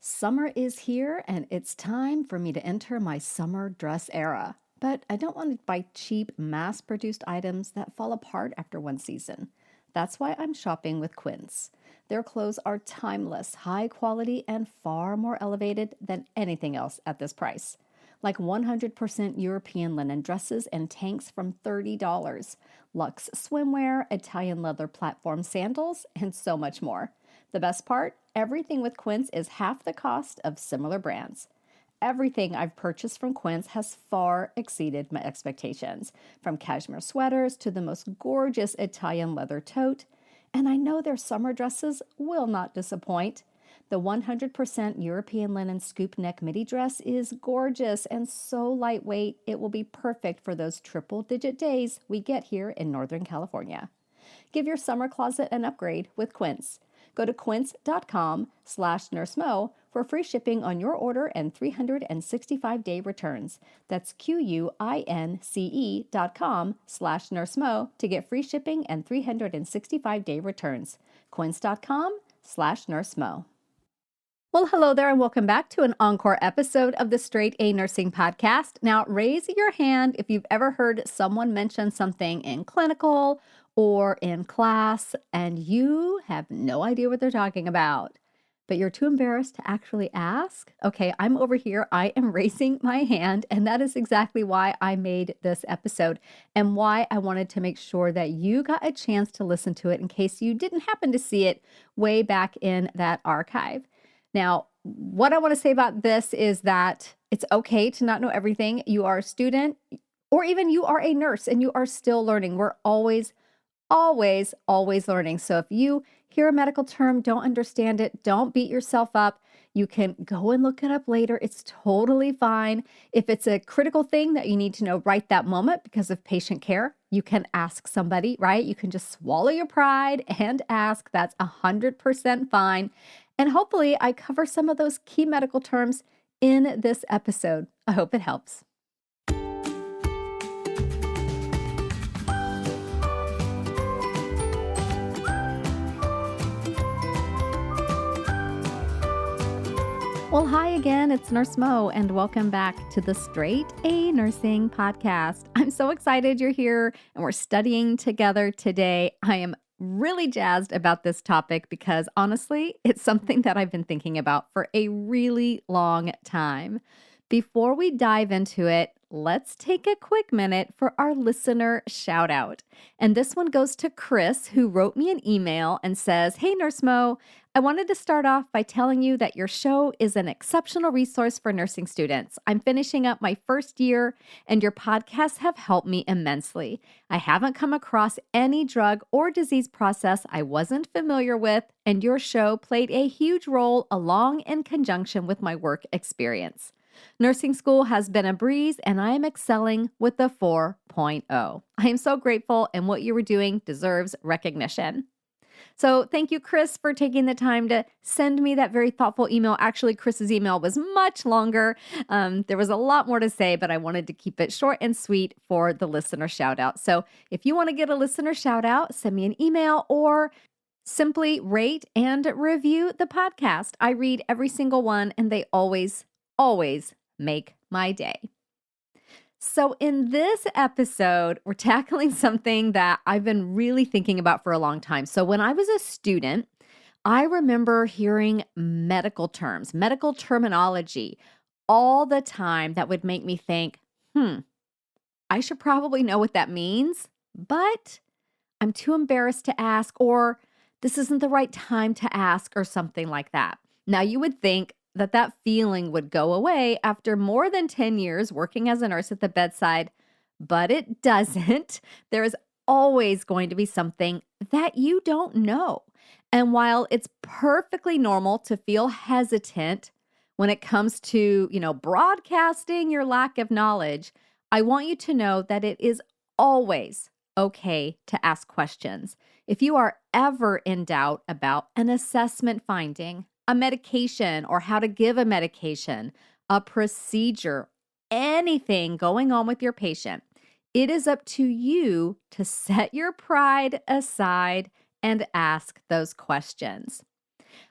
Summer is here and it's time for me to enter my summer dress era. But I don't want to buy cheap, mass produced items that fall apart after one season. That's why I'm shopping with Quince. Their clothes are timeless, high quality, and far more elevated than anything else at this price. Like 100% European linen dresses and tanks from $30, luxe swimwear, Italian leather platform sandals, and so much more. The best part? Everything with Quince is half the cost of similar brands. Everything I've purchased from Quince has far exceeded my expectations, from cashmere sweaters to the most gorgeous Italian leather tote. And I know their summer dresses will not disappoint. The 100% European linen scoop neck midi dress is gorgeous and so lightweight, it will be perfect for those triple-digit days we get here in Northern California. Give your summer closet an upgrade with Quince. Go to quince.com/nursemo for free shipping on your order and 365-day returns. That's QUINCE.com/nursemo to get free shipping and 365-day returns. Quince.com/nursemo. Well, hello there, and welcome back to an encore episode of the Straight A Nursing Podcast. Now, raise your hand if you've ever heard someone mention something in clinical or in class, and you have no idea what they're talking about, but you're too embarrassed to actually ask. Okay, I'm over here. I am raising my hand, and that is exactly why I made this episode and why I wanted to make sure that you got a chance to listen to it in case you didn't happen to see it way back in that archive. Now, what I want to say about this is that it's okay to not know everything. You are a student, or even you are a nurse and you are still learning. We're always learning. So if you hear a medical term, don't understand it, don't beat yourself up. You can go and look it up later. It's totally fine. If it's a critical thing that you need to know right that moment because of patient care, you can ask somebody, right? You can just swallow your pride and ask. That's 100% fine. And hopefully I cover some of those key medical terms in this episode. I hope it helps. Well, hi again, it's Nurse Mo, and welcome back to the Straight A Nursing Podcast. I'm so excited you're here and we're studying together today. I am really jazzed about this topic because honestly, it's something that I've been thinking about for a really long time. Before we dive into it, let's take a quick minute for our listener shout out. And this one goes to Chris, who wrote me an email and says, "Hey, Nurse Mo, I wanted to start off by telling you that your show is an exceptional resource for nursing students. I'm finishing up my first year, and your podcasts have helped me immensely. I haven't come across any drug or disease process I wasn't familiar with, and your show played a huge role along in conjunction with my work experience. Nursing school has been a breeze, and I am excelling with the 4.0. I am so grateful, and what you were doing deserves recognition." So thank you, Chris, for taking the time to send me that very thoughtful email. Actually, Chris's email was much longer. There was a lot more to say, but I wanted to keep it short and sweet for the listener shout out. So if you want to get a listener shout out, send me an email or simply rate and review the podcast. I read every single one, and they always make my day. So in this episode, we're tackling something that I've been really thinking about for a long time. So when I was a student, I remember hearing medical terms, medical terminology all the time that would make me think, I should probably know what that means, but I'm too embarrassed to ask, or this isn't the right time to ask, or something like that. Now, you would think that feeling would go away after more than 10 years working as a nurse at the bedside, but it doesn't. There is always going to be something that you don't know. And while it's perfectly normal to feel hesitant when it comes to, broadcasting your lack of knowledge, I want you to know that it is always okay to ask questions. If you are ever in doubt about an assessment finding, a medication or how to give a medication, a procedure, anything going on with your patient, it is up to you to set your pride aside and ask those questions.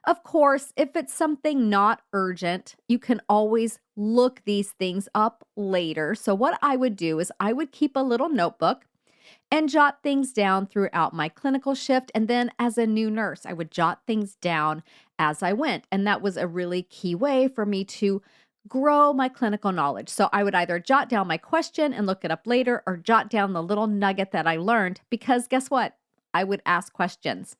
Of course, if it's something not urgent, you can always look these things up later. So, what I would do is I would keep a little notebook and jot things down throughout my clinical shift. And then, as a new nurse, I would jot things down as I went. And that was a really key way for me to grow my clinical knowledge. So, I would either jot down my question and look it up later or jot down the little nugget that I learned because guess what? I would ask questions.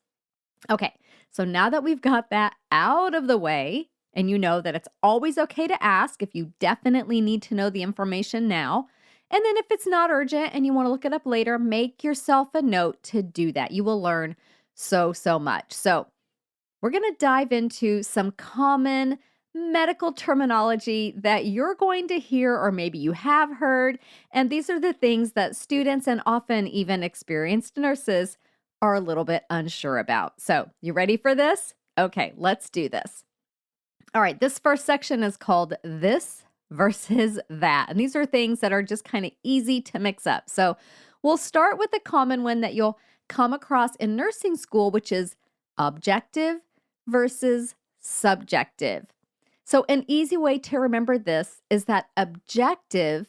Okay, so now that we've got that out of the way, and you know that it's always okay to ask if you definitely need to know the information now. And then if it's not urgent and you want to look it up later, make yourself a note to do that. You will learn so much. So, we're going to dive into some common medical terminology that you're going to hear, or maybe you have heard. And these are the things that students and often even experienced nurses are a little bit unsure about. So, you ready for this? Okay, let's do this. All right, this first section is called This versus That. And these are things that are just kind of easy to mix up. So, we'll start with a common one that you'll come across in nursing school, which is objective versus subjective. So, an easy way to remember this is that objective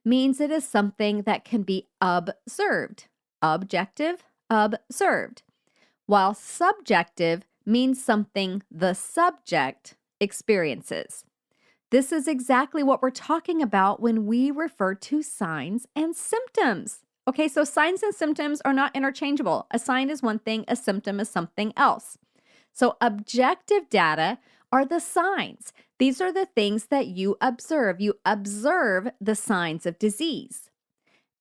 means it is something that can be observed. Objective, observed. While subjective means something the subject experiences. This is exactly what we're talking about when we refer to signs and symptoms. Okay, so signs and symptoms are not interchangeable. A sign is one thing, a symptom is something else. So objective data are the signs. These are the things that you observe. You observe the signs of disease.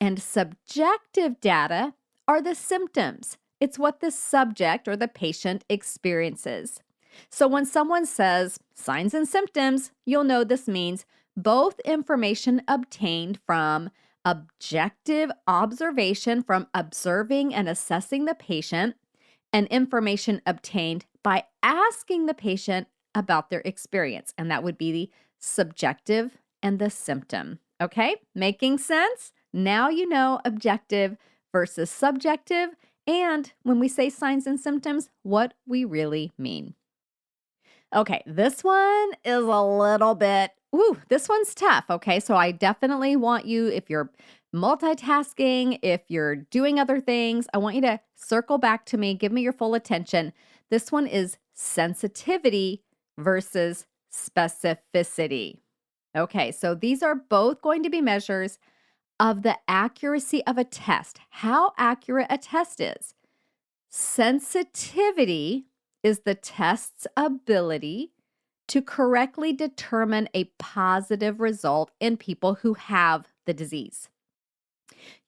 And subjective data are the symptoms. It's what the subject or the patient experiences. So when someone says signs and symptoms, you'll know this means both information obtained from objective observation from observing and assessing the patient, and information obtained by asking the patient about their experience. And that would be the subjective and the symptom. Okay, making sense? Now you know objective versus subjective, and when we say signs and symptoms, what we really mean. Okay, this one is a little bit, this one's tough, okay? So I definitely want you, if you're multitasking, if you're doing other things, I want you to circle back to me, give me your full attention. This one is sensitivity versus specificity. Okay, so these are both going to be measures of the accuracy of a test, how accurate a test is. Sensitivity is the test's ability to correctly determine a positive result in people who have the disease.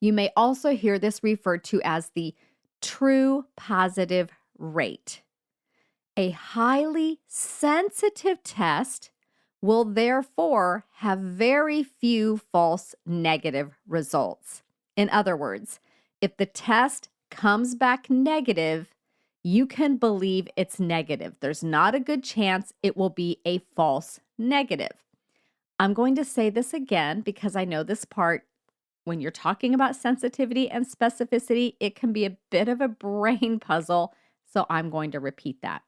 You may also hear this referred to as the true positive rate. A highly sensitive test will therefore have very few false negative results. In other words, if the test comes back negative, you can believe it's negative. There's not a good chance it will be a false negative. I'm going to say this again because I know this part, when you're talking about sensitivity and specificity, it can be a bit of a brain puzzle, so I'm going to repeat that.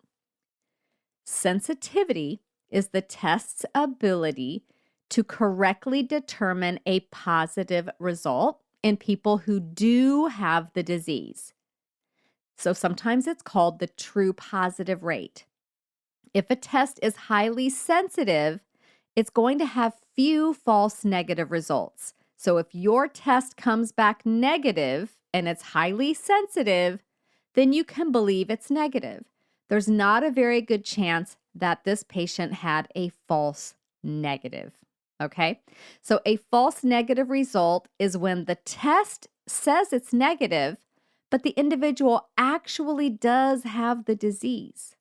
Sensitivity is the test's ability to correctly determine a positive result in people who do have the disease. So sometimes it's called the true positive rate. If a test is highly sensitive, it's going to have few false negative results. So if your test comes back negative and it's highly sensitive, then you can believe it's negative. There's not a very good chance that this patient had a false negative. Okay? So a false negative result is when the test says it's negative, but the individual actually does have the disease.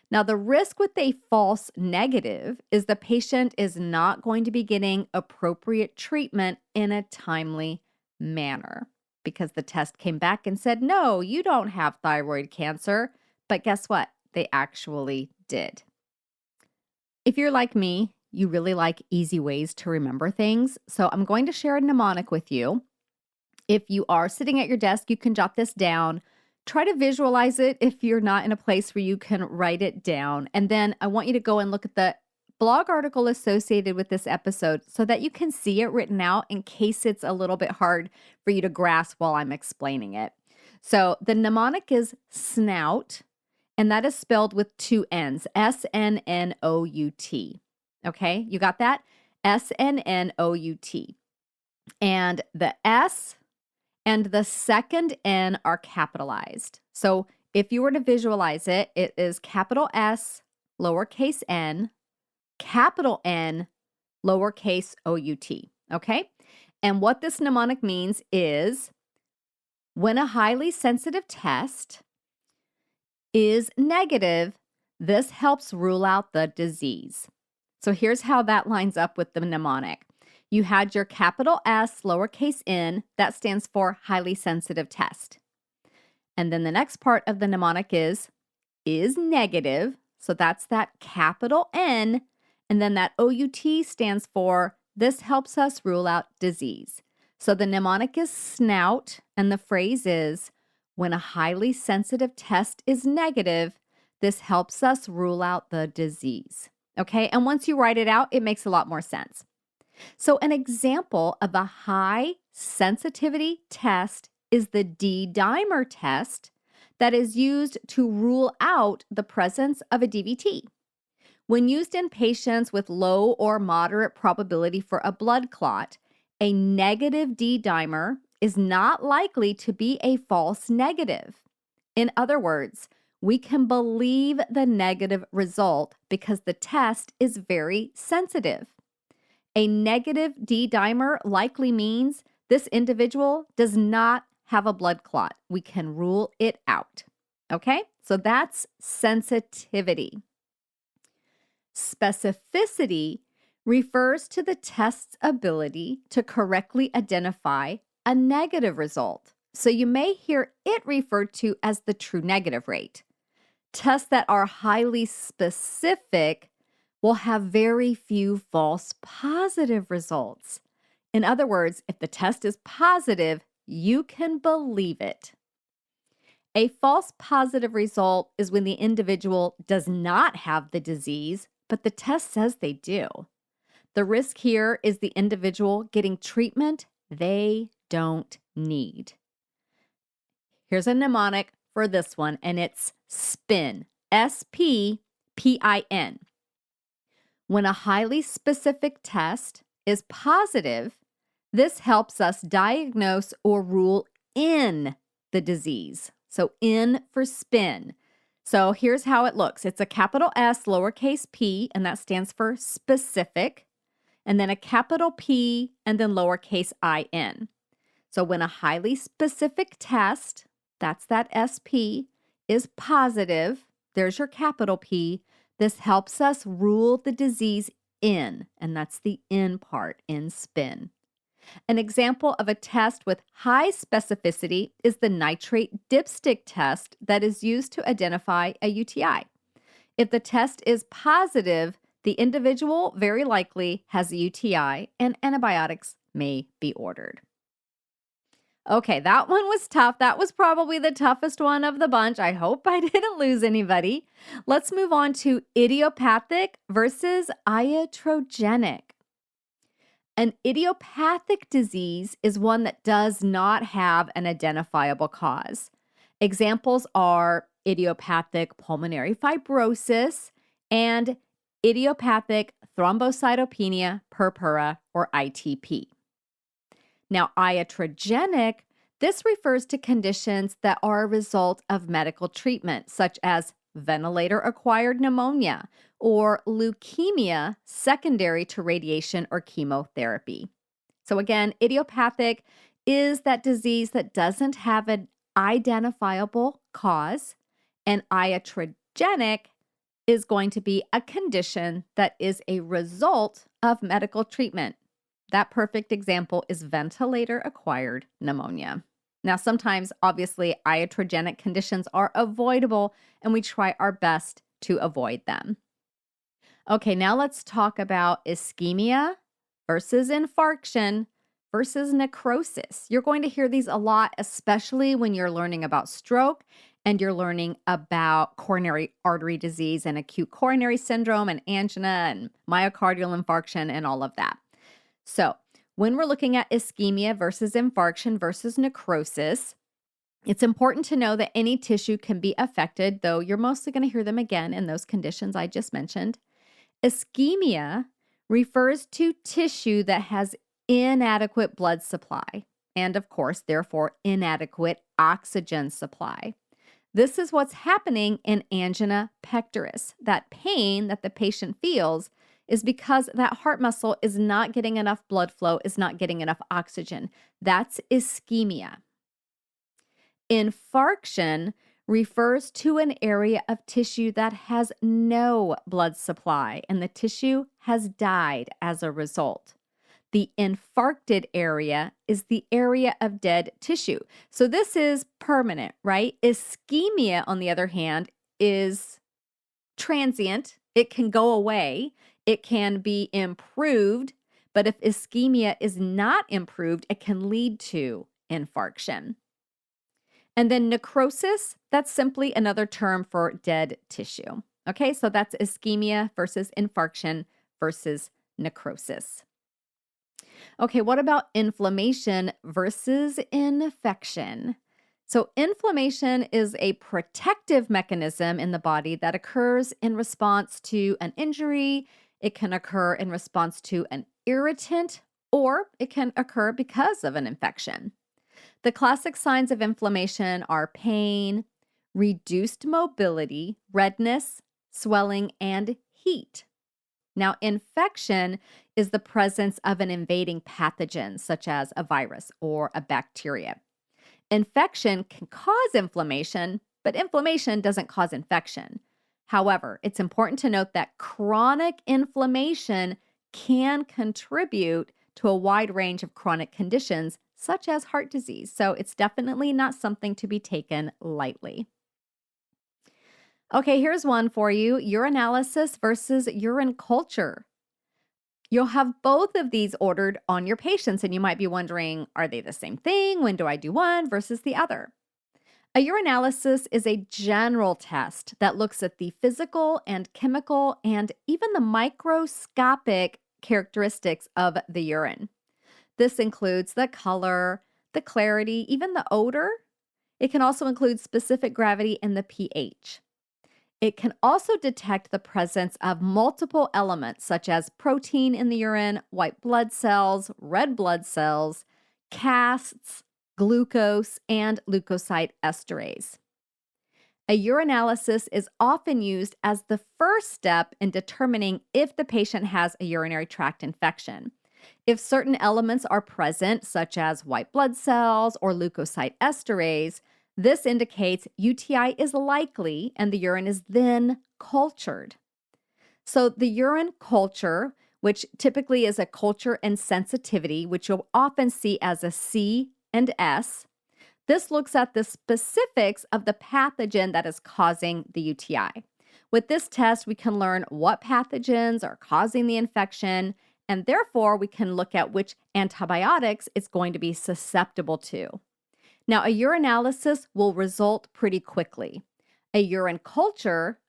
Now, the risk with a false negative is the patient is not going to be getting appropriate treatment in a timely manner because the test came back and said, no, you don't have thyroid cancer. But guess what? They actually did. If you're like me, you really like easy ways to remember things. So I'm going to share a mnemonic with you. If you are sitting at your desk, you can jot this down. try to visualize it if you're not in a place where you can write it down. And then I want you to go and look at the blog article associated with this episode so that you can see it written out in case it's a little bit hard for you to grasp while I'm explaining it. So the mnemonic is snout, and that is spelled with two N's, S-N-N-O-U-T. Okay, you got that? S-N-N-O-U-T. And the S and the second N are capitalized. So if you were to visualize it, it is capital S, lowercase n, capital N, lowercase O-U-T. Okay? And what this mnemonic means is when a highly sensitive test is negative, this helps rule out the disease. So here's how that lines up with the mnemonic. You had your capital S, lowercase n, that stands for highly sensitive test. And then the next part of the mnemonic is negative. So that's that capital N. And then that OUT stands for this helps us rule out disease. So the mnemonic is snout, and the phrase is when a highly sensitive test is negative, this helps us rule out the disease. Okay, and once you write it out, it makes a lot more sense. So an example of a high sensitivity test is the D-dimer test that is used to rule out the presence of a DVT. When used in patients with low or moderate probability for a blood clot, a negative D-dimer is not likely to be a false negative. In other words, we can believe the negative result because the test is very sensitive. A negative D-dimer likely means this individual does not have a blood clot. We can rule it out. Okay? So that's sensitivity. Specificity refers to the test's ability to correctly identify a negative result. So you may hear it referred to as the true negative rate. Tests that are highly specific will have very few false positive results. In other words, if the test is positive, you can believe it. A false positive result is when the individual does not have the disease, but the test says they do. The risk here is the individual getting treatment they don't need. Here's a mnemonic for this one, and it's SPIN, S-P-P-I-N. When a highly specific test is positive, this helps us diagnose or rule in the disease. So in for SPIN. So here's how it looks. It's a capital S, lowercase p, and that stands for specific, and then a capital P, and then lowercase I-N. So when a highly specific test, that's that SP, is positive, there's your capital P, this helps us rule the disease in, and that's the in part in SPIN. An example of a test with high specificity is the nitrate dipstick test that is used to identify a UTI. If the test is positive, the individual very likely has a UTI and antibiotics may be ordered. Okay, that one was tough. That was probably the toughest one of the bunch. I hope I didn't lose anybody. Let's move on to idiopathic versus iatrogenic. An idiopathic disease is one that does not have an identifiable cause. Examples are idiopathic pulmonary fibrosis and idiopathic thrombocytopenia purpura, or ITP. Now, iatrogenic, this refers to conditions that are a result of medical treatment, such as ventilator-acquired pneumonia or leukemia secondary to radiation or chemotherapy. So again, idiopathic is that disease that doesn't have an identifiable cause, and iatrogenic is going to be a condition that is a result of medical treatment. That perfect example is ventilator-acquired pneumonia. Now, sometimes, obviously, iatrogenic conditions are avoidable, and we try our best to avoid them. Okay, now let's talk about ischemia versus infarction versus necrosis. You're going to hear these a lot, especially when you're learning about stroke and you're learning about coronary artery disease and acute coronary syndrome and angina and myocardial infarction and all of that. So, when we're looking at ischemia versus infarction versus necrosis, it's important to know that any tissue can be affected, though you're mostly going to hear them again in those conditions I just mentioned. Ischemia refers to tissue that has inadequate blood supply and, of course, therefore, inadequate oxygen supply. This is what's happening in angina pectoris. That pain that the patient feels is because that heart muscle is not getting enough blood flow, is not getting enough oxygen. That's ischemia. Infarction refers to an area of tissue that has no blood supply and the tissue has died as a result. The infarcted area is the area of dead tissue. So this is permanent, right? Ischemia, on the other hand, is transient. It can go away. It can be improved. But if ischemia is not improved, it can lead to infarction. And then necrosis, that's simply another term for dead tissue. Okay, so that's ischemia versus infarction versus necrosis. Okay, what about inflammation versus infection? So inflammation is a protective mechanism in the body that occurs in response to an injury. It can occur in response to an irritant, or it can occur because of an infection. The classic signs of inflammation are pain, reduced mobility, redness, swelling, and heat. Now, infection is the presence of an invading pathogen, such as a virus or a bacteria. Infection can cause inflammation, but inflammation doesn't cause infection. However, it's important to note that chronic inflammation can contribute to a wide range of chronic conditions, such as heart disease. So it's definitely not something to be taken lightly. Okay, here's one for you: urinalysis versus urine culture. You'll have both of these ordered on your patients, and you might be wondering, are they the same thing? When do I do one versus the other? A urinalysis is a general test that looks at the physical and chemical and even the microscopic characteristics of the urine. This includes the color, the clarity, even the odor. It can also include specific gravity and the pH. It can also detect the presence of multiple elements such as protein in the urine, white blood cells, red blood cells, casts, glucose, and leukocyte esterase. A urinalysis is often used as the first step in determining if the patient has a urinary tract infection. If certain elements are present, such as white blood cells or leukocyte esterase, this indicates UTI is likely and the urine is then cultured. So the urine culture, which typically is a culture and sensitivity, which you'll often see as a C and S, this looks at the specifics of the pathogen that is causing the UTI. With this test, we can learn what pathogens are causing the infection, and therefore we can look at which antibiotics it's going to be susceptible to. Now, a urinalysis will result pretty quickly. A urine culture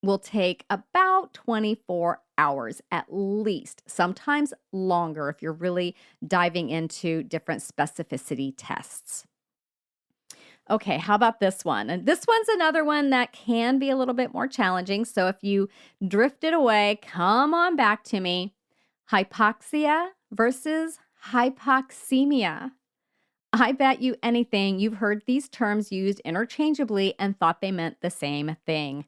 will take about 24 hours at least, sometimes longer if you're really diving into different specificity tests. Okay, how about this one? And this one's another one that can be a little bit more challenging. So if you drifted away, come on back to me. Hypoxia versus hypoxemia. I bet you anything you've heard these terms used interchangeably and thought they meant the same thing.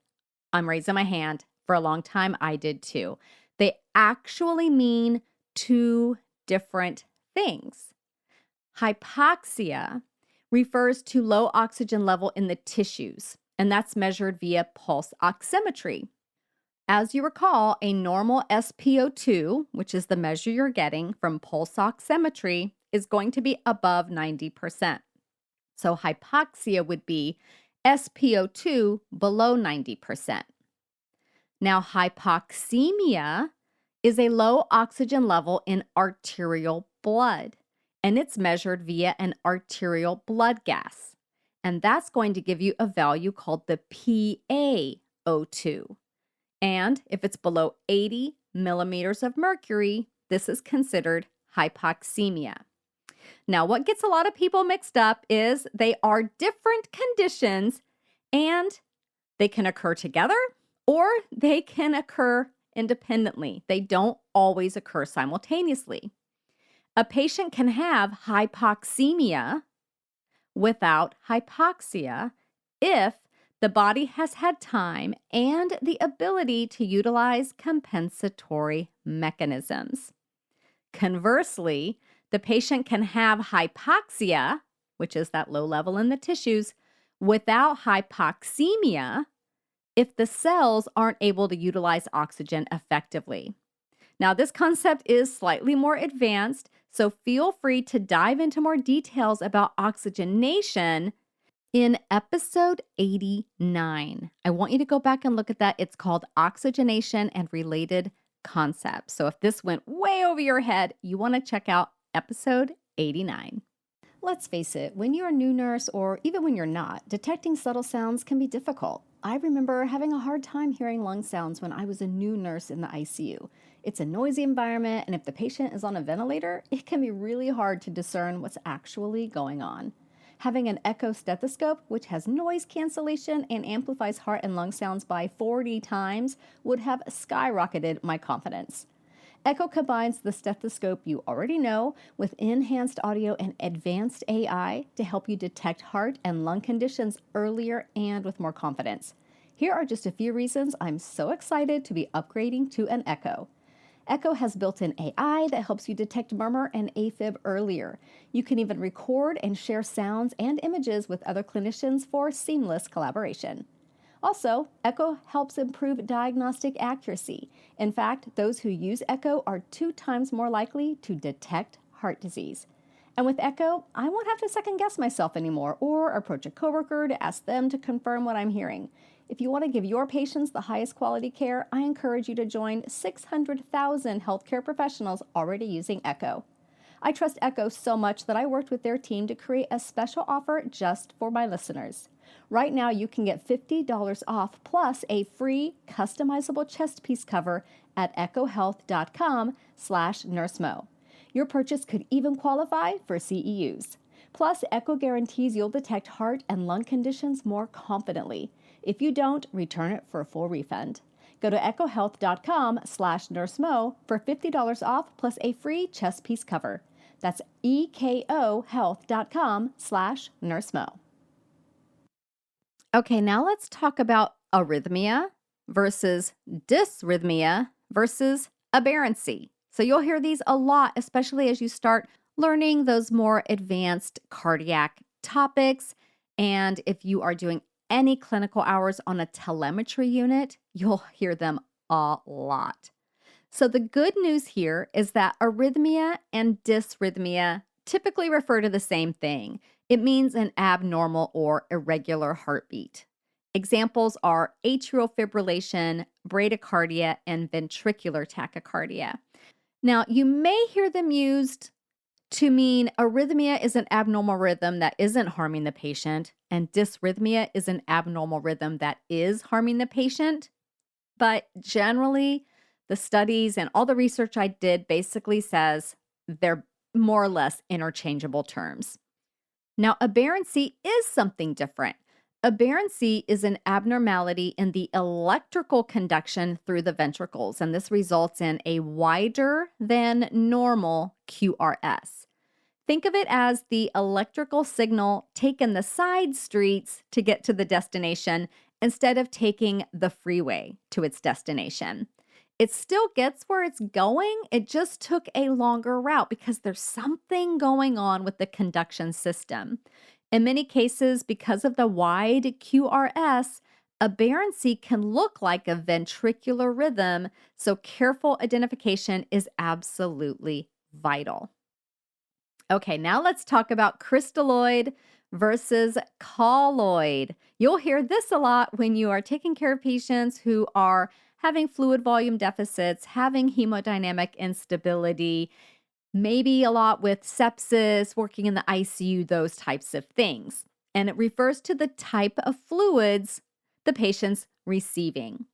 I'm raising my hand. For a long time, I did too. They actually mean two different things. Hypoxia refers to low oxygen level in the tissues, and that's measured via pulse oximetry. As you recall, a normal SpO2, which is the measure you're getting from pulse oximetry, is going to be above 90%. So hypoxia would be SpO2 below 90%. Now, hypoxemia is a low oxygen level in arterial blood, and it's measured via an arterial blood gas. And that's going to give you a value called the PaO2. And if it's below 80 millimeters of mercury, this is considered hypoxemia. Now, what gets a lot of people mixed up is they are different conditions and they can occur together or they can occur independently. They don't always occur simultaneously. A patient can have hypoxemia without hypoxia if the body has had time and the ability to utilize compensatory mechanisms. Conversely, the patient can have hypoxia, which is that low level in the tissues, without hypoxemia if the cells aren't able to utilize oxygen effectively. Now, this concept is slightly more advanced, so feel free to dive into more details about oxygenation in episode 89. I want you to go back and look at that. It's called Oxygenation and Related Concepts. So if this went way over your head, you want to check out episode 89. Let's face it, when you're a new nurse or even when you're not, detecting subtle sounds can be difficult. I remember having a hard time hearing lung sounds when I was a new nurse in the ICU. It's a noisy environment, and if the patient is on a ventilator, it can be really hard to discern what's actually going on. Having an echo stethoscope, which has noise cancellation and amplifies heart and lung sounds by 40 times, would have skyrocketed my confidence. Echo combines the stethoscope you already know with enhanced audio and advanced AI to help you detect heart and lung conditions earlier and with more confidence. Here are just a few reasons I'm so excited to be upgrading to an Echo. Echo has built-in AI that helps you detect murmur and AFib earlier. You can even record and share sounds and images with other clinicians for seamless collaboration. Also, Echo helps improve diagnostic accuracy. In fact, those who use Echo are 2 times more likely to detect heart disease. And with Echo, I won't have to second guess myself anymore or approach a coworker to ask them to confirm what I'm hearing. If you want to give your patients the highest quality care, I encourage you to join 600,000 healthcare professionals already using Echo. I trust Echo so much that I worked with their team to create a special offer just for my listeners. Right now, you can get $50 off plus a free customizable chest piece cover at echohealth.com/nursemo. Your purchase could even qualify for CEUs. Plus, Echo guarantees you'll detect heart and lung conditions more confidently. If you don't, return it for a full refund. Go to echohealth.com/nursemo for $50 off plus a free chest piece cover. That's ekohealth.com/nursemo. Okay, now let's talk about arrhythmia versus dysrhythmia versus aberrancy. So you'll hear these a lot, especially as you start learning those more advanced cardiac topics. And if you are doing any clinical hours on a telemetry unit, you'll hear them a lot. So the good news here is that arrhythmia and dysrhythmia typically refer to the same thing. It means an abnormal or irregular heartbeat. Examples are atrial fibrillation, bradycardia, and ventricular tachycardia. Now, you may hear them used to mean arrhythmia is an abnormal rhythm that isn't harming the patient, and dysrhythmia is an abnormal rhythm that is harming the patient. But generally, the studies and all the research I did basically says they're more or less interchangeable terms. Now, aberrancy is something different. Aberrancy is an abnormality in the electrical conduction through the ventricles, and this results in a wider than normal QRS. Think of it as the electrical signal taking the side streets to get to the destination instead of taking the freeway to its destination. It still gets where it's going, it just took a longer route because there's something going on with the conduction system. In many cases, because of the wide QRS, aberrancy can look like a ventricular rhythm, so careful identification is absolutely vital. Okay, now let's talk about crystalloid versus colloid. You'll hear this a lot when you are taking care of patients who are having fluid volume deficits, having hemodynamic instability. maybe a lot with sepsis, working in the ICU, those types of things. And it refers to the type of fluids the patient's receiving.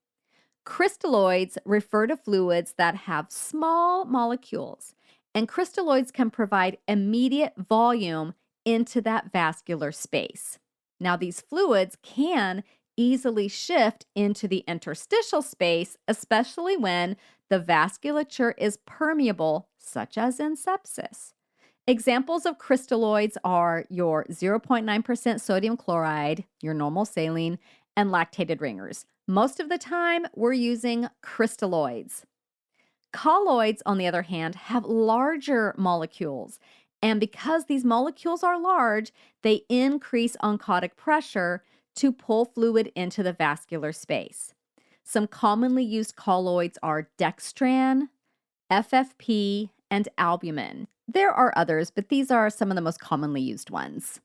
Crystalloids refer to fluids that have small molecules, and crystalloids can provide immediate volume into that vascular space. Now, these fluids can easily shift into the interstitial space, especially when the vasculature is permeable, such as in sepsis. Examples of crystalloids are your 0.9% sodium chloride, your normal saline, and lactated ringers. Most of the time, we're using crystalloids. Colloids, on the other hand, have larger molecules. And because these molecules are large, they increase oncotic pressure to pull fluid into the vascular space. Some commonly used colloids are dextran, FFP, and albumin. There are others, but these are some of the most commonly used ones.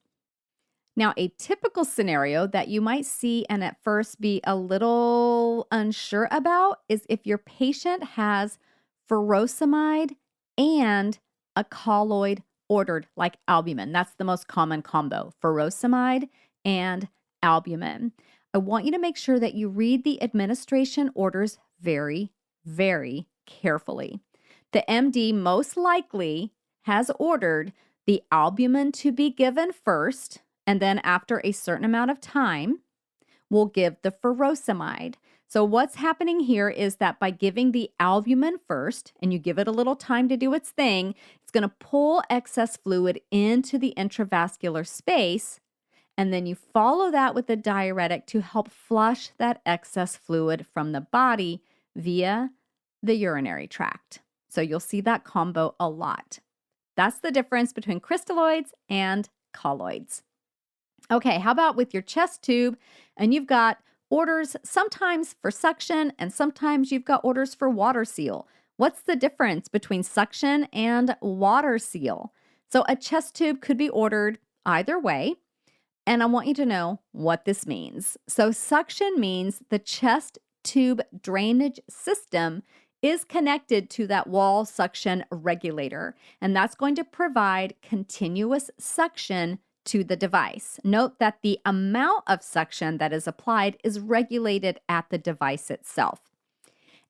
Now, a typical scenario that you might see and at first be a little unsure about is if your patient has furosemide and a colloid ordered, like albumin. That's the most common combo, furosemide and albumin. I want you to make sure that you read the administration orders very, very carefully. The MD most likely has ordered the albumin to be given first, and then after a certain amount of time, we'll give the furosemide. So what's happening here is that by giving the albumin first, and you give it a little time to do its thing, it's going to pull excess fluid into the intravascular space, and then you follow that with a diuretic to help flush that excess fluid from the body via the urinary tract. So you'll see that combo a lot. That's the difference between crystalloids and colloids. Okay, how about with your chest tube and you've got orders sometimes for suction and sometimes you've got orders for water seal. What's the difference between suction and water seal? So a chest tube could be ordered either way, and I want you to know what this means. So suction means the chest tube drainage system is connected to that wall suction regulator, and that's going to provide continuous suction to the device. Note that the amount of suction that is applied is regulated at the device itself.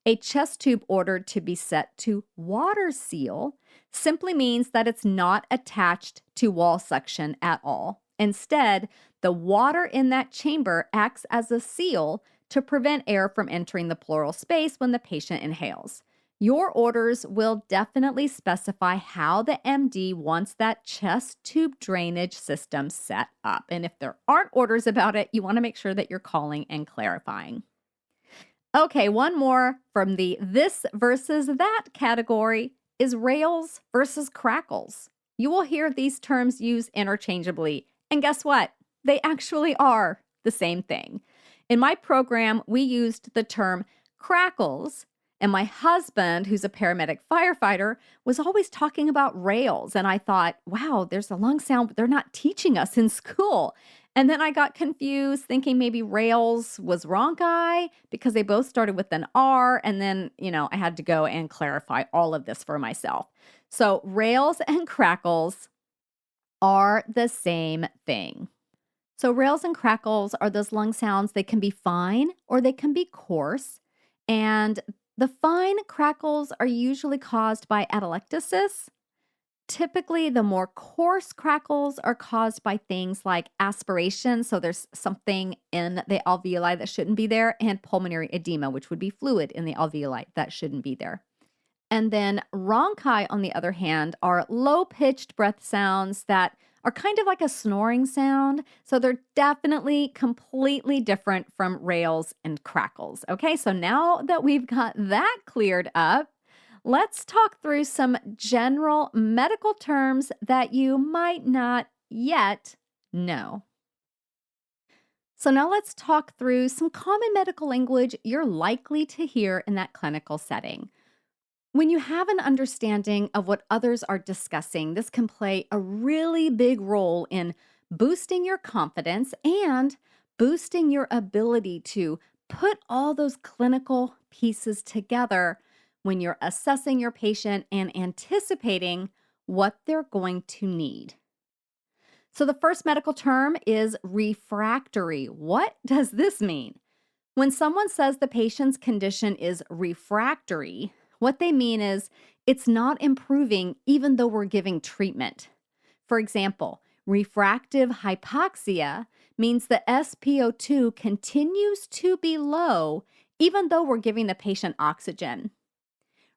A chest tube ordered to be set to water seal simply means that it's not attached to wall suction at all. Instead, the water in that chamber acts as a seal to prevent air from entering the pleural space when the patient inhales. Your orders will definitely specify how the MD wants that chest tube drainage system set up. And if there aren't orders about it, you want to make sure that you're calling and clarifying. Okay, one more from the this versus that category is rails versus crackles. You will hear these terms used interchangeably. And guess what? They actually are the same thing. In my program, we used the term crackles, and my husband, who's a paramedic firefighter, was always talking about rails. And I thought, wow, there's a long sound, but they're not teaching us in school. And then I got confused, thinking maybe rails was Ronchi because they both started with an R. And then, I had to go and clarify all of this for myself. So rails and crackles are the same thing. So rails and crackles are those lung sounds. They can be fine or they can be coarse. And the fine crackles are usually caused by atelectasis. Typically, the more coarse crackles are caused by things like aspiration. So there's something in the alveoli that shouldn't be there, and pulmonary edema, which would be fluid in the alveoli that shouldn't be there. And then Ronchi, on the other hand, are low-pitched breath sounds that are kind of like a snoring sound. So they're definitely completely different from rails and crackles. Okay, so now that we've got that cleared up, let's talk through some general medical terms that you might not yet know. So now let's talk through some common medical language you're likely to hear in that clinical setting. When you have an understanding of what others are discussing, this can play a really big role in boosting your confidence and boosting your ability to put all those clinical pieces together when you're assessing your patient and anticipating what they're going to need. So the first medical term is refractory. What does this mean? When someone says the patient's condition is refractory, what they mean is it's not improving even though we're giving treatment. For example, refractive hypoxia means the SpO2 continues to be low even though we're giving the patient oxygen.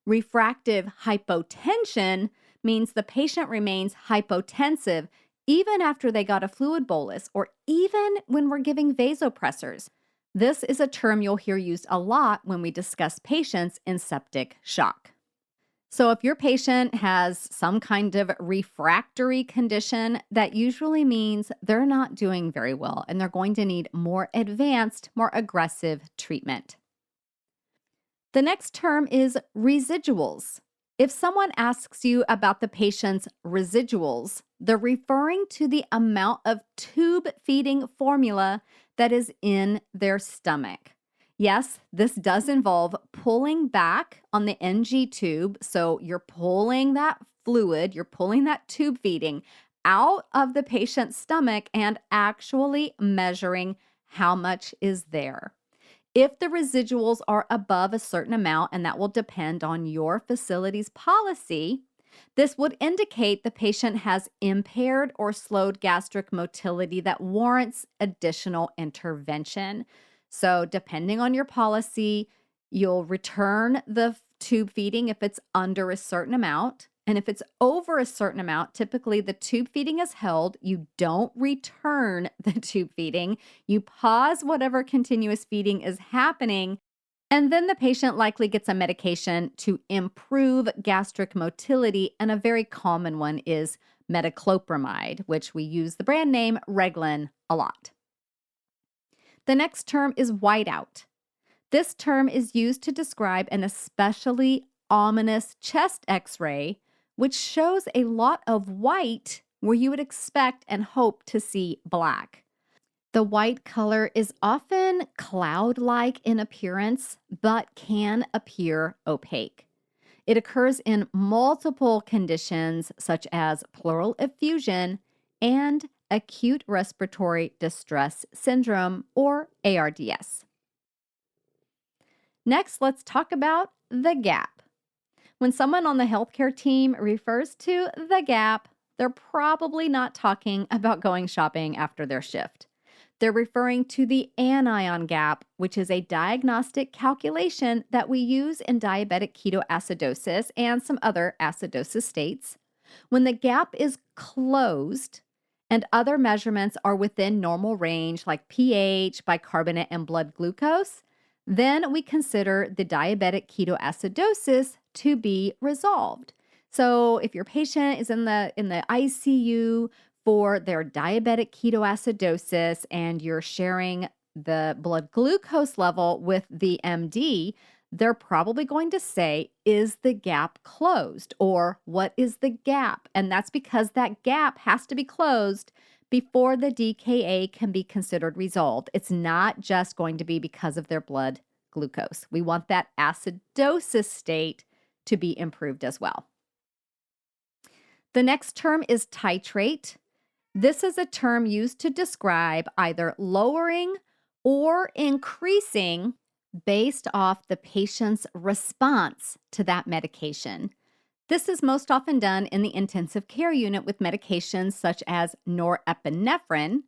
Refractive hypotension means the patient remains hypotensive even after they got a fluid bolus or even when we're giving vasopressors. This is a term you'll hear used a lot when we discuss patients in septic shock. So if your patient has some kind of refractory condition, that usually means they're not doing very well and they're going to need more advanced, more aggressive treatment. The next term is residuals. If someone asks you about the patient's residuals, they're referring to the amount of tube feeding formula that is in their stomach. Yes, this does involve pulling back on the NG tube. So you're pulling that fluid, you're pulling that tube feeding out of the patient's stomach and actually measuring how much is there. If the residuals are above a certain amount, and that will depend on your facility's policy, this would indicate the patient has impaired or slowed gastric motility that warrants additional intervention. So, depending on your policy, you'll return the tube feeding if it's under a certain amount. And if it's over a certain amount, typically the tube feeding is held. You don't return the tube feeding. You pause whatever continuous feeding is happening. And then the patient likely gets a medication to improve gastric motility. And a very common one is metoclopramide, which we use the brand name Reglan a lot. The next term is whiteout. This term is used to describe an especially ominous chest x-ray, which shows a lot of white where you would expect and hope to see black. The white color is often cloud-like in appearance, but can appear opaque. It occurs in multiple conditions such as pleural effusion and acute respiratory distress syndrome, or ARDS. Next, let's talk about the gap. When someone on the healthcare team refers to the gap, they're probably not talking about going shopping after their shift. They're referring to the anion gap, which is a diagnostic calculation that we use in diabetic ketoacidosis and some other acidosis states. When the gap is closed and other measurements are within normal range, like pH, bicarbonate, and blood glucose, then we consider the diabetic ketoacidosis to be resolved. So if your patient is in the ICU for their diabetic ketoacidosis and you're sharing the blood glucose level with the MD, they're probably going to say, is the gap closed? Or what is the gap? And that's because that gap has to be closed before the DKA can be considered resolved. It's not just going to be because of their blood glucose. We want that acidosis state to be improved as well. The next term is titrate. This is a term used to describe either lowering or increasing based off the patient's response to that medication. This is most often done in the intensive care unit with medications such as norepinephrine,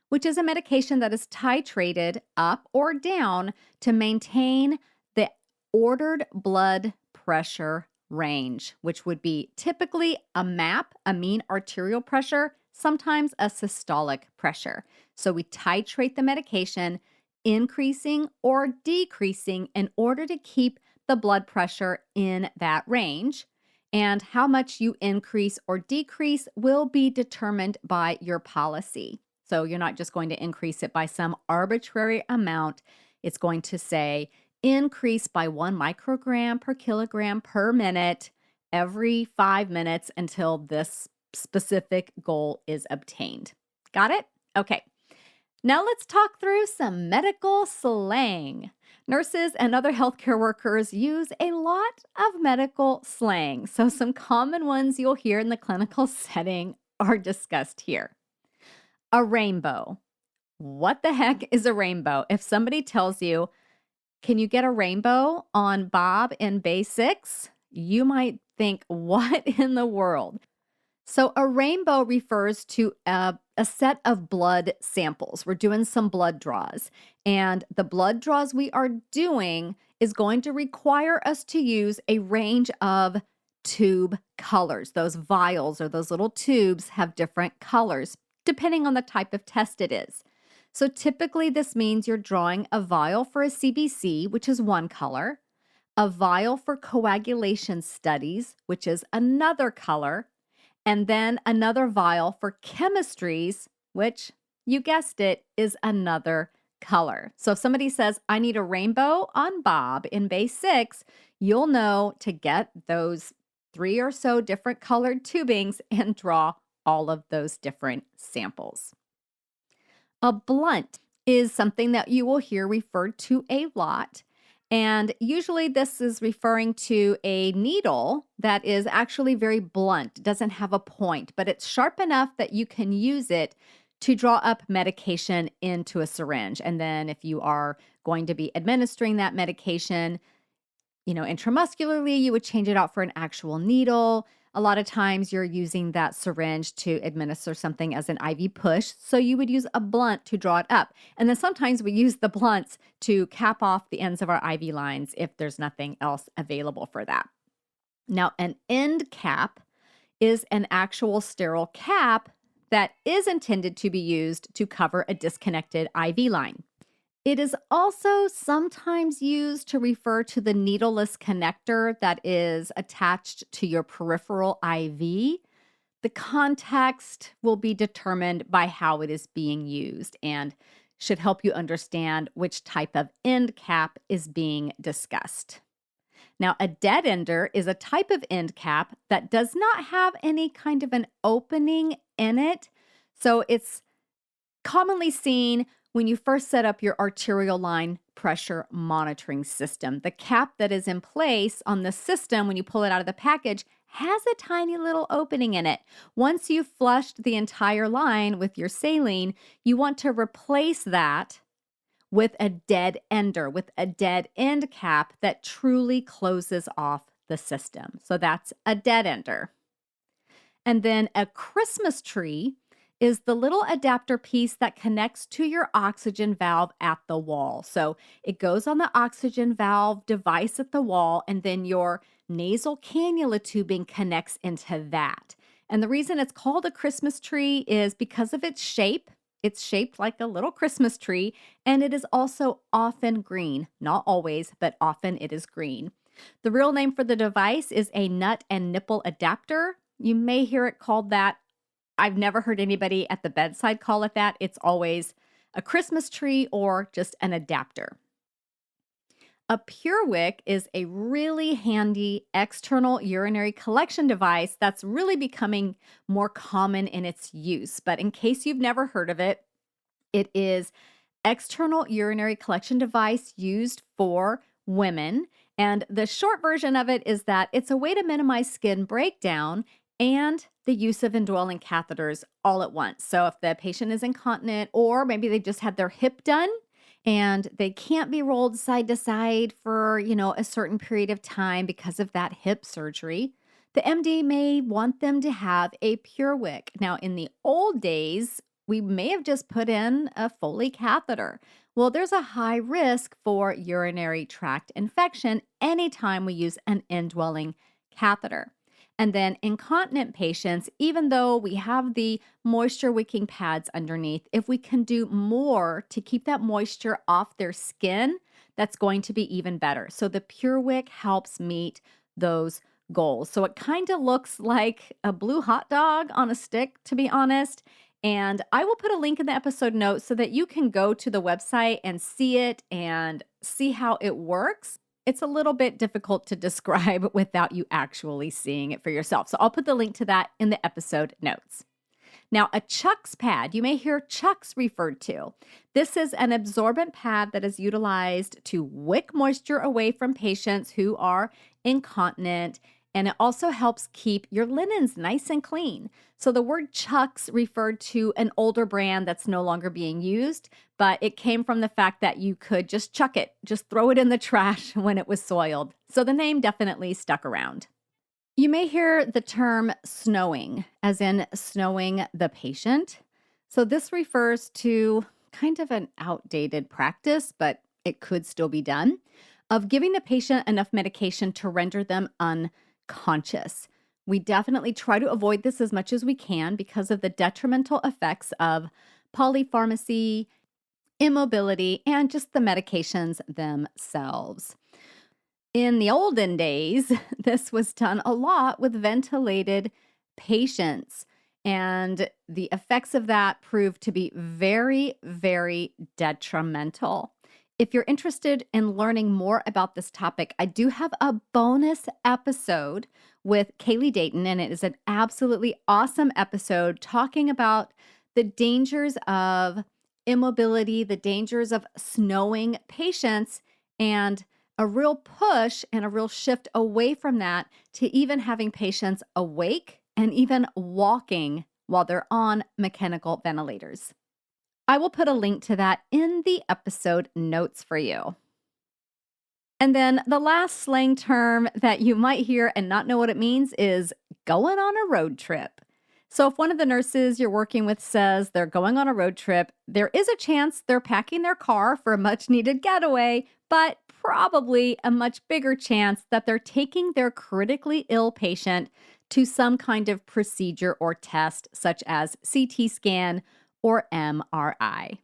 which is a medication that is titrated up or down to maintain the ordered blood pressure range, which would be typically a MAP, a mean arterial pressure, sometimes a systolic pressure. So we titrate the medication, increasing or decreasing in order to keep the blood pressure in that range. And how much you increase or decrease will be determined by your policy. So you're not just going to increase it by some arbitrary amount. It's going to say increase by 1 microgram per kilogram per minute every 5 minutes until this specific goal is obtained. Got it? Okay. Now let's talk through some medical slang. Nurses and other healthcare workers use a lot of medical slang, so some common ones you'll hear in the clinical setting are discussed here. A rainbow. What the heck is a rainbow? If somebody tells you, can you get a rainbow on Bob in Bay 6? You might think, what in the world? So, a rainbow refers to a set of blood samples. We're doing some blood draws, and the blood draws we are doing is going to require us to use a range of tube colors. Those vials or those little tubes have different colors depending on the type of test it is. So, typically, this means you're drawing a vial for a CBC, which is one color, a vial for coagulation studies, which is another color, and then another vial for chemistries, which you guessed it, is another color. So if somebody says, I need a rainbow on Bob in Bay 6, you'll know to get those 3 or so different colored tubings and draw all of those different samples. A blunt is something that you will hear referred to a lot. And usually this is referring to a needle that is actually very blunt, doesn't have a point, but it's sharp enough that you can use it to draw up medication into a syringe. And then if you are going to be administering that medication, intramuscularly, you would change it out for an actual needle. A lot of times you're using that syringe to administer something as an IV push. So you would use a blunt to draw it up. And then sometimes we use the blunts to cap off the ends of our IV lines if there's nothing else available for that. Now, an end cap is an actual sterile cap that is intended to be used to cover a disconnected IV line. It is also sometimes used to refer to the needleless connector that is attached to your peripheral IV. The context will be determined by how it is being used and should help you understand which type of end cap is being discussed. Now, a dead ender is a type of end cap that does not have any kind of an opening in it. So it's commonly seen when you first set up your arterial line pressure monitoring system. The cap that is in place on the system when you pull it out of the package has a tiny little opening in it. Once you've flushed the entire line with your saline, you want to replace that with a dead ender, with a dead end cap that truly closes off the system. So that's a dead ender. And then a Christmas tree is the little adapter piece that connects to your oxygen valve at the wall. So it goes on the oxygen valve device at the wall, and then your nasal cannula tubing connects into that. And the reason it's called a Christmas tree is because of its shape. It's shaped like a little Christmas tree, and it is also often green. Not always, but often it is green. The real name for the device is a nut and nipple adapter. You may hear it called that. I've never heard anybody at the bedside call it that. It's always a Christmas tree or just an adapter. A PureWick is a really handy external urinary collection device that's really becoming more common in its use. But in case you've never heard of it, it is external urinary collection device used for women. And the short version of it is that it's a way to minimize skin breakdown and the use of indwelling catheters all at once. So if the patient is incontinent, or maybe they just had their hip done and they can't be rolled side to side for, a certain period of time because of that hip surgery, the MD may want them to have a PureWick. Now, in the old days, we may have just put in a Foley catheter. Well, there's a high risk for urinary tract infection anytime we use an indwelling catheter. And then incontinent patients, even though we have the moisture wicking pads underneath, if we can do more to keep that moisture off their skin, that's going to be even better. So the PureWick helps meet those goals. So it kind of looks like a blue hot dog on a stick, to be honest. And I will put a link in the episode notes so that you can go to the website and see it and see how it works. It's a little bit difficult to describe without you actually seeing it for yourself. So I'll put the link to that in the episode notes. Now, a Chuck's pad, you may hear Chuck's referred to. This is an absorbent pad that is utilized to wick moisture away from patients who are incontinent, and it also helps keep your linens nice and clean. So the word Chuck's referred to an older brand that's no longer being used, but it came from the fact that you could just chuck it, just throw it in the trash when it was soiled. So the name definitely stuck around. You may hear the term snowing, as in snowing the patient. So this refers to kind of an outdated practice, but it could still be done, of giving the patient enough medication to render them unconscious. We definitely try to avoid this as much as we can because of the detrimental effects of polypharmacy, immobility, and just the medications themselves. In the olden days, this was done a lot with ventilated patients, and the effects of that proved to be very, very detrimental. If you're interested in learning more about this topic, I do have a bonus episode with Kaylee Dayton, and it is an absolutely awesome episode talking about the dangers of immobility, the dangers of snowing patients, and a real push and a real shift away from that to even having patients awake and even walking while they're on mechanical ventilators. I will put a link to that in the episode notes for you. And then the last slang term that you might hear and not know what it means is going on a road trip. So if one of the nurses you're working with says they're going on a road trip, there is a chance they're packing their car for a much needed getaway, but probably a much bigger chance that they're taking their critically ill patient to some kind of procedure or test, such as CT scan or MRI.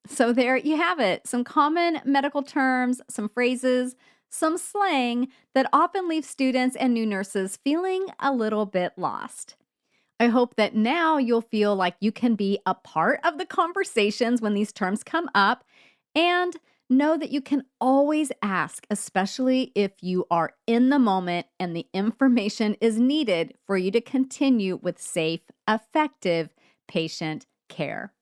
So there you have it. Some common medical terms, some phrases, some slang that often leave students and new nurses feeling a little bit lost. I hope that now you'll feel like you can be a part of the conversations when these terms come up, and know that you can always ask, especially if you are in the moment and the information is needed for you to continue with safe, effective patient care.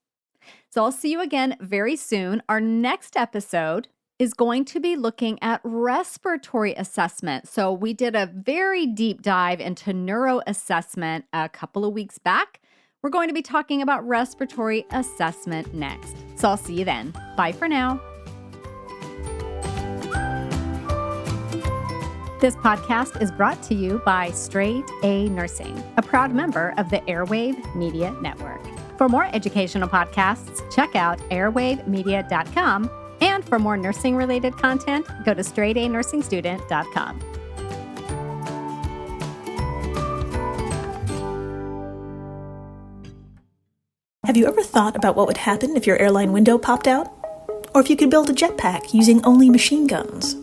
So I'll see you again very soon. Our next episode is going to be looking at respiratory assessment. So we did a very deep dive into neuro assessment a couple of weeks back. We're going to be talking about respiratory assessment next. So I'll see you then. Bye for now. This podcast is brought to you by Straight A Nursing, a proud member of the Airwave Media Network. For more educational podcasts, check out airwavemedia.com. And for more nursing-related content, go to straightanursingstudent.com. Have you ever thought about what would happen if your airline window popped out? Or if you could build a jetpack using only machine guns?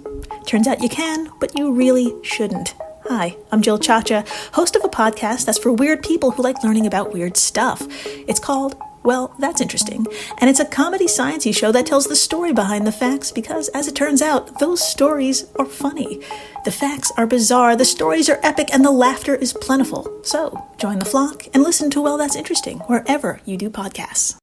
Turns out you can, but you really shouldn't. Hi, I'm Jill Chacha, host of a podcast that's for weird people who like learning about weird stuff. It's called Well, That's Interesting, and it's a comedy science-y show that tells the story behind the facts because, as it turns out, those stories are funny. The facts are bizarre, the stories are epic, and the laughter is plentiful. So, join the flock and listen to Well, That's Interesting wherever you do podcasts.